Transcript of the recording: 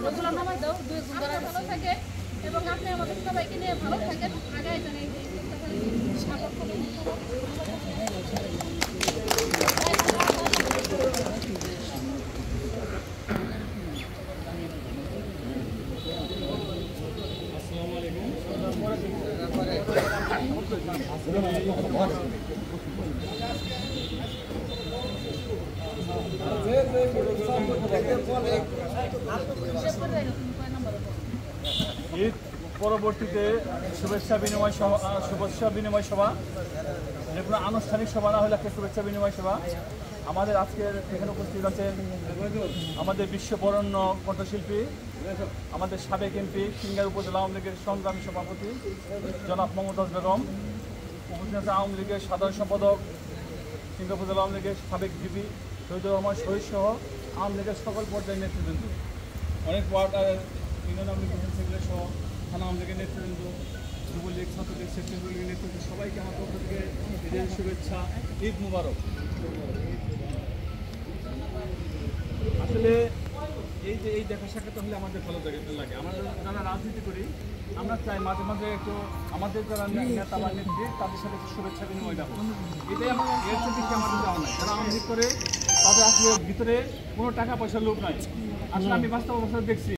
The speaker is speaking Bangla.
ওগুলো নামাই দাও, ভালো থাকে এবং আপনি আমাদের সবাইকে নিয়ে ভালো থাকেন, আগায় যান এই সাপোর্ট করুন। ঈদ পরবর্তীতে শুভেচ্ছা বিনিময় সভা, যে কোনো আনুষ্ঠানিক সভা না হলে একটা শুভেচ্ছা বিনিময় সভা। আমাদের আজকের এখানে উপস্থিত আছেন আমাদের বিশ্ববরণ্য কণ্ঠশিল্পী, আমাদের সাবেক এমপি, সিঙ্গার উপজেলা আওয়ামী লীগের সংগ্রামী সভাপতি জনাব মমতাজ বেগম, উপস্থিত আছে আওয়ামী লীগের সাধারণ সম্পাদক, সিঙ্গার উপজেলা আওয়ামী লীগের সাবেক ভিপি শহীদুর রহমান শহীদ সহ আওয়ামী লীগের সকল পর্যায়ের নেতৃবৃন্দ, অনেক word union Awami League secretary সহ থানা আওয়ামী লীগের নেতৃবৃন্দ, যুবলীগ, ছাত্রলীগ, স্বেচ্ছাসেবক নেতৃত্ব, সবাইকে আমার পক্ষ থেকে ঈদের শুভেচ্ছা, ঈদ মুবারক। আসলে এই দেখা সাক্ষাৎ হলে আমাদের ভালো লাগে। আমরা যারা রাজনীতি করি আমরা চাই মাঝে মাঝে একটু আমাদের যারা নেতা বা নেত্রী তাদের সাথে একটু শুভেচ্ছা বিনিময় দেবো। এটাই এর থেকে আমাদের যাওয়া নাই। যারা আওয়ামী লীগ করে তাদের আসলে ভিতরে কোনো টাকা পয়সার লোভ নাই। আসলে আমি বাস্তব অবস্থা দেখছি।